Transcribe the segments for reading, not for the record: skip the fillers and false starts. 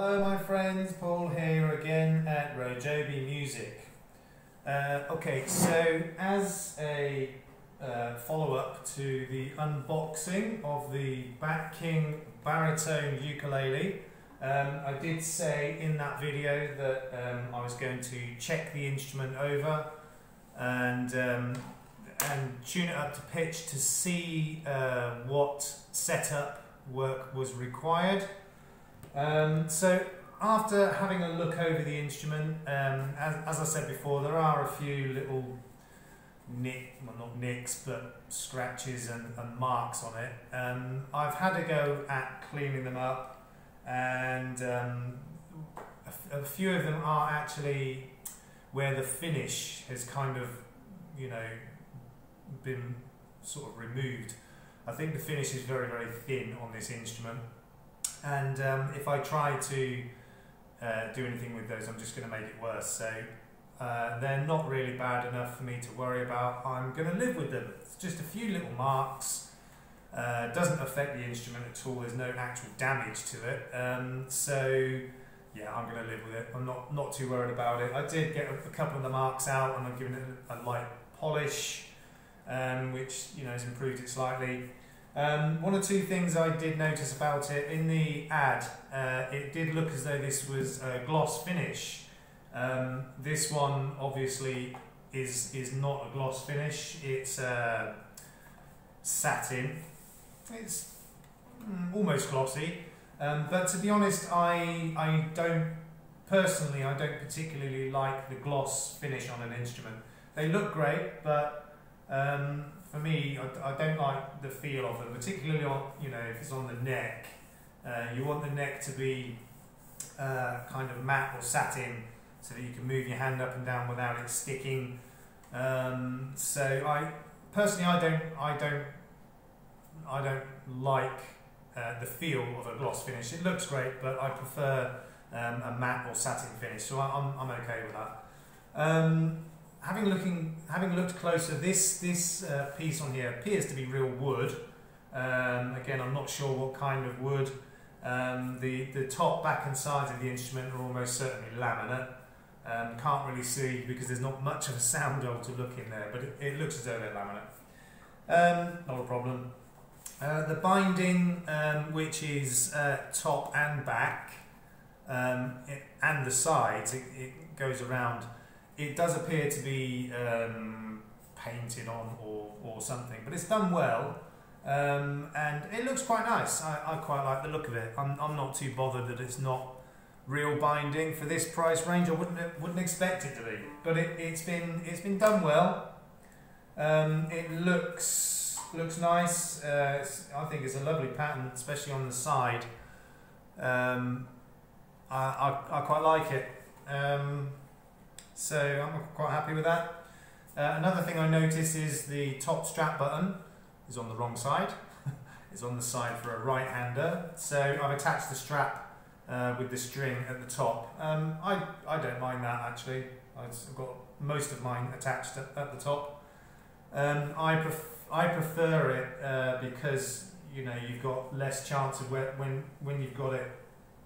Hello my friends, Paul here again at RoJoBe Music. Okay, so as a follow-up to the unboxing of the Batking baritone ukulele, I did say in that video that I was going to check the instrument over and tune it up to pitch to see what setup work was required. So after having a look over the instrument, as I said before, there are a few little not nicks, but scratches and marks on it. I've had a go at cleaning them up, and a few of them are actually where the finish has kind of, been sort of removed. I think the finish is very, very thin on this instrument. And if I try to do anything with those, I'm just going to make it worse. So they're not really bad enough for me to worry about. I'm going to live with them. It's just a few little marks. Doesn't affect the instrument at all. There's no actual damage to it. So yeah, I'm going to live with it. I'm not too worried about it. I did get a couple of the marks out, and I've given it a light polish, which has improved it slightly. One or two things I did notice about it in the ad, it did look as though this was a gloss finish. This one obviously is not a gloss finish, it's satin. It's almost glossy, but to be honest, I don't particularly like the gloss finish on an instrument. They look great, but for me, I don't like the feel of them, particularly on, if it's on the neck. You want the neck to be kind of matte or satin, so that you can move your hand up and down without it sticking. So I don't like the feel of a gloss finish. It looks great, but I prefer a matte or satin finish. So I'm okay with that. Having looked closer, this piece on here appears to be real wood. Again, I'm not sure what kind of wood. The top, back and sides of the instrument are almost certainly laminate. Can't really see because there's not much of a sound hole to look in there, but it looks as though they're laminate. Not a problem. The binding, which is top and back, and the sides, it goes around. It does appear to be painted on or something, but it's done well, and it looks quite nice. I quite like the look of it. I'm not too bothered that it's not real binding for this price range. I wouldn't expect it to be, but it's been done well. It looks nice. I think it's a lovely pattern, especially on the side. I quite like it. So I'm quite happy with that. Another thing I notice is the top strap button is on the wrong side. It's on the side for a right-hander. So I've attached the strap with the string at the top. I don't mind that actually. I've got most of mine attached at the top. I prefer it because you've got less chance of when you've got it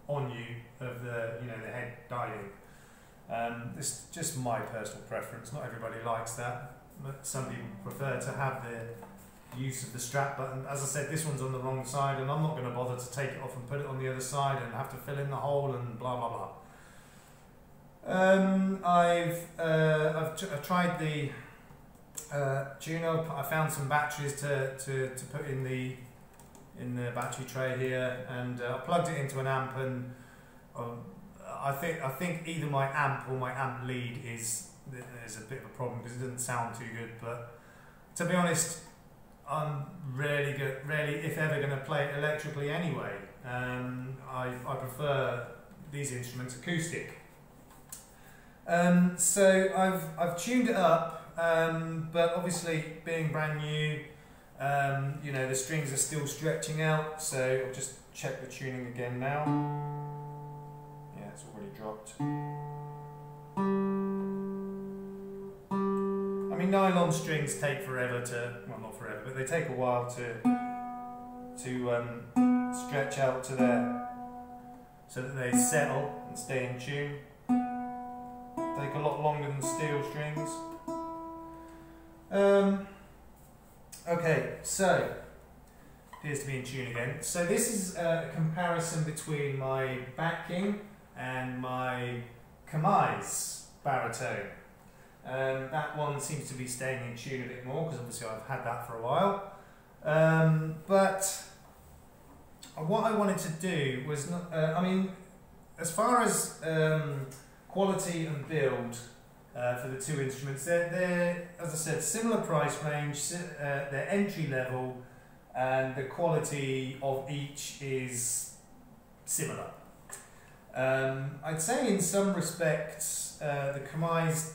on you of the the head diving. It's just my personal preference. Not everybody likes that, but some people prefer to have the use of the strap button. As I said, this one's on the wrong side, and I'm not going to bother to take it off and put it on the other side and have to fill in the hole and blah blah blah. I've tried the tune-up. I found some batteries to put in the battery tray here, and I plugged it into an amp, and I think either my amp or my amp lead is a bit of a problem because it doesn't sound too good. But to be honest, I'm rarely, if ever, going to play it electrically anyway. I prefer these instruments acoustic. So I've tuned it up, but obviously being brand new, the strings are still stretching out. So I'll just check the tuning again now. Yeah, it's already dropped. I mean, nylon strings take forever to, well, not forever, but they take a while to stretch out to their so that they settle and stay in tune. Take a lot longer than steel strings. Okay, so appears to be in tune again. So this is a comparison between my Batking and my Kmise baritone. That one seems to be staying in tune a bit more because obviously I've had that for a while. But what I wanted to do was, not, I mean, as far as quality and build for the two instruments, they're, as I said, similar price range, they're entry level, and the quality of each is similar. I'd say in some respects the Kmise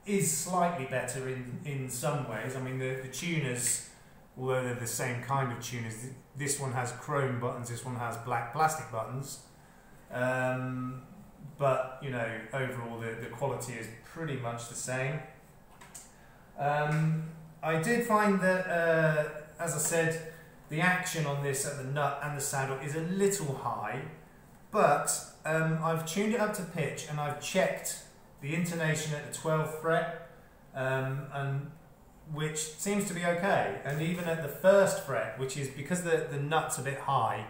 is slightly better in some ways. I mean, the tuners, although they're the same kind of tuners, this one has chrome buttons, this one has black plastic buttons. But, you know, overall the quality is pretty much the same. I did find that, as I said, the action on this at the nut and the saddle is a little high, but I've tuned it up to pitch and I've checked the intonation at the 12th fret, and which seems to be okay. And even at the 1st fret, which is because the nut's a bit high,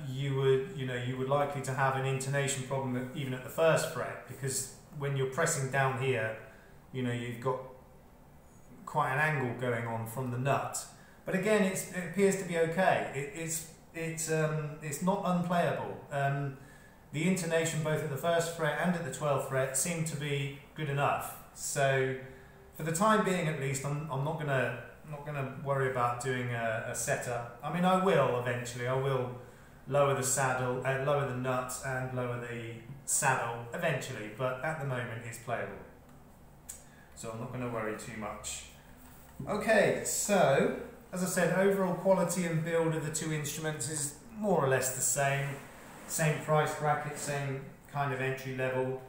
you would likely to have an intonation problem even at the 1st fret, because when you're pressing down here, you know, you've got quite an angle going on from the nut. But again, it appears to be okay. It's not unplayable. The intonation both at the 1st fret and at the 12th fret seem to be good enough. So for the time being, at least, I'm not gonna worry about doing a setup. I mean, I will eventually. I will lower the saddle, lower the nut, and lower the saddle eventually. But at the moment, it's playable. So I'm not going to worry too much. Okay, so as I said, overall quality and build of the two instruments is more or less the same. Same price bracket, same kind of entry level.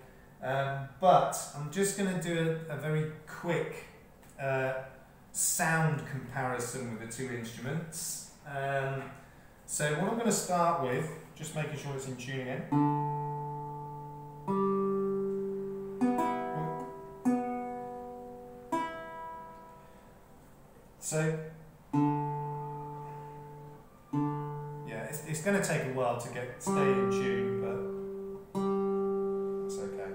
But I'm just going to do a very quick sound comparison with the two instruments. So what I'm going to start with, just making sure it's in tune again. So yeah, it's going to take a while to stay in tune, but it's okay.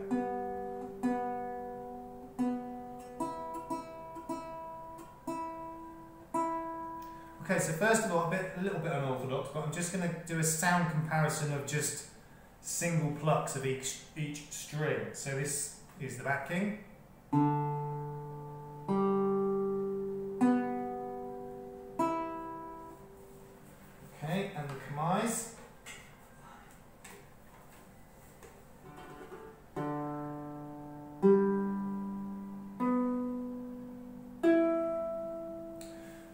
Okay, so first of all, a little bit unorthodox, but I'm just going to do a sound comparison of just single plucks of each string. So this is the Batking. Okay, and the Kmise.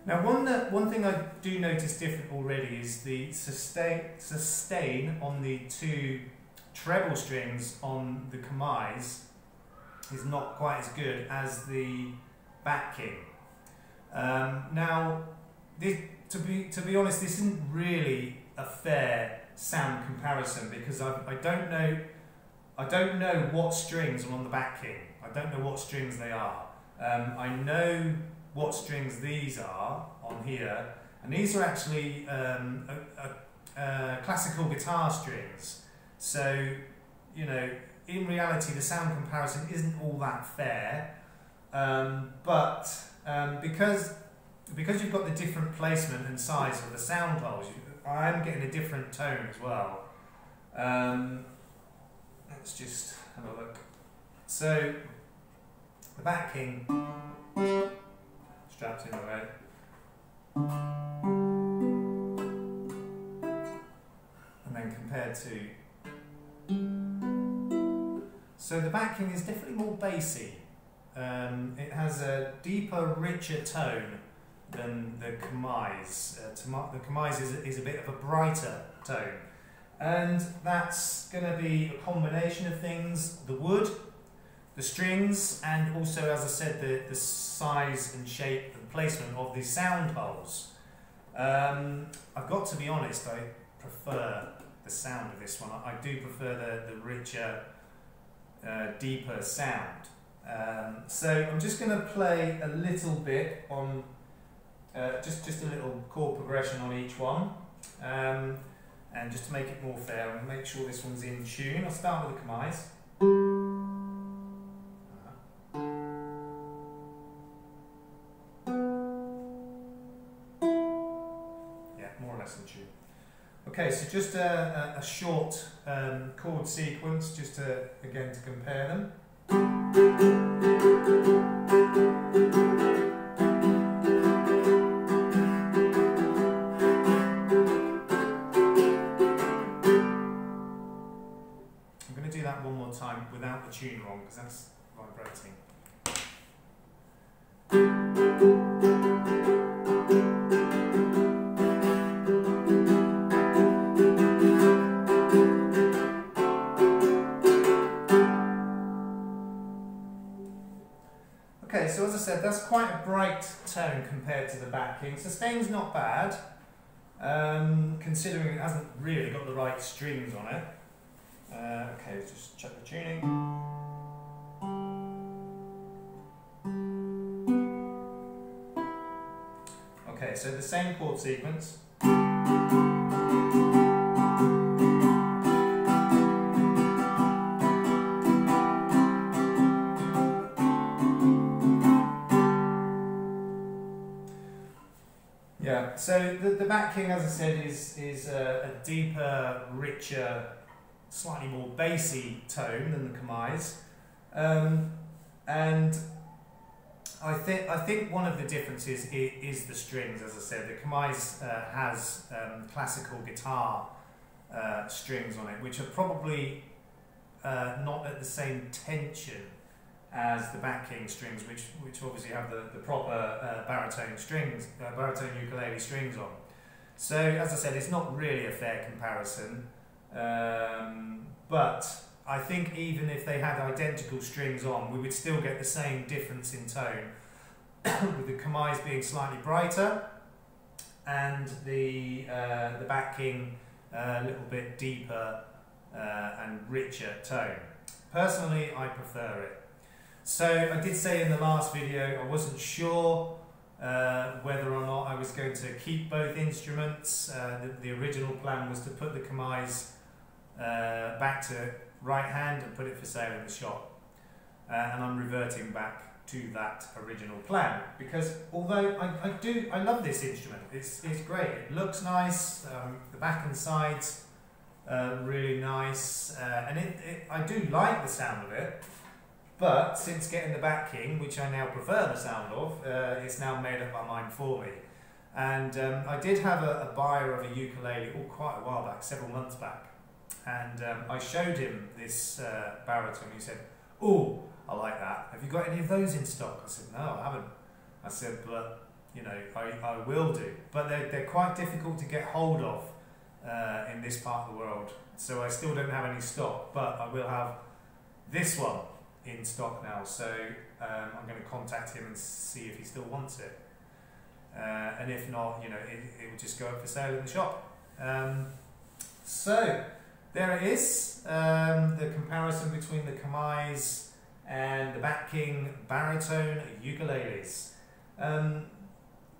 Now, one thing I do notice different already is the sustain on the two treble strings on the Kmise is not quite as good as the Batking. Now, to be honest, this isn't really a fair sound comparison, because I don't know what strings are on the Batking. I don't know what strings they are. I know what strings these are on here, and these are actually classical guitar strings. So, you know, in reality, the sound comparison isn't all that fair. But because you've got the different placement and size of the sound holes, I am getting a different tone as well. Let's just have a look. So the Batking, strapped in the way. And then compared to... So the Batking is definitely more bassy. It has a deeper, richer tone than the Kmise. The Kmise is a bit of a brighter tone. And that's going to be a combination of things: the wood, the strings, and also, as I said, the size and shape and placement of the sound holes. I've got to be honest, I prefer the sound of this one. I do prefer the richer, deeper sound. So I'm just going to play a little bit on just a little chord progression on each one, and just to make it more fair and make sure this one's in tune. I'll start with the Kmise. Yeah, more or less in tune. Okay, so just a short chord sequence, just to, again, to compare them. I'm going to do that one more time without the tune wrong, because that's vibrating. Okay, so as I said, that's quite a bright tone compared to the Batking. Sustain's not bad, considering it hasn't really got the right strings on it. Okay, let's just check the tuning. Okay, so the same chord sequence. Yeah, so the Batking, as I said, is a deeper, richer, slightly more bassy tone than the Kmise, and I think one of the differences is the strings. As I said, the Kmise has classical guitar strings on it, which are probably not at the same tension as the Batking strings, which obviously have the proper baritone strings, baritone ukulele strings on. So as I said, it's not really a fair comparison, but I think even if they had identical strings on, we would still get the same difference in tone, with the Kmise being slightly brighter and the Batking a little bit deeper and richer tone. Personally, I prefer it. So I did say in the last video I wasn't sure whether or not I was going to keep both instruments. The original plan was to put the Kmise back to right hand and put it for sale in the shop, and I'm reverting back to that original plan, because although I love this instrument, it's great, it looks nice, the back and sides really nice, and I do like the sound of it. But since getting the Batking, which I now prefer the sound of, it's now made up my mind for me. And I did have a buyer of a ukulele quite a while back, several months back, and I showed him this baritone. He said, "Oh, I like that. Have you got any of those in stock?" I said, "No, I haven't." I said, "But you know, I will do." But they're quite difficult to get hold of in this part of the world, so I still don't have any stock. But I will have this one in stock now, so I'm going to contact him and see if he still wants it, and if not, you know, it will just go up for sale in the shop. So there it is, the comparison between the Kmise and the Batking baritone ukuleles.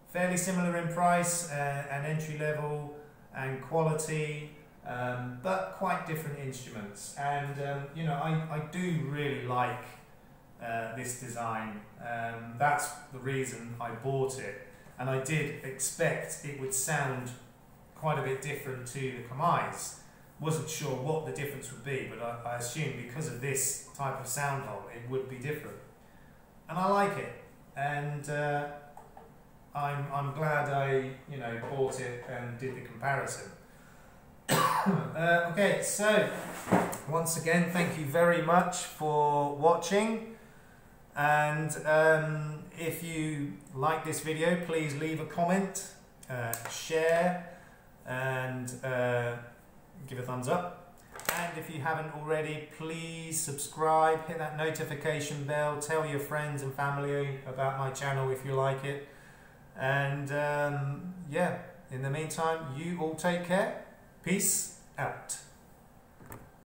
Fairly similar in price and entry level and quality, but quite different instruments. And you know, I do really like this design. That's the reason I bought it, and I did expect it would sound quite a bit different to the Kmise. Wasn't sure what the difference would be, but I assumed because of this type of sound hole it would be different, and I like it. And I'm glad I bought it and did the comparison. Okay, so once again, thank you very much for watching, and if you like this video, please leave a comment, share, and give a thumbs up. And if you haven't already, please subscribe, hit that notification bell, tell your friends and family about my channel if you like it. And yeah, in the meantime, you all take care. Peace out.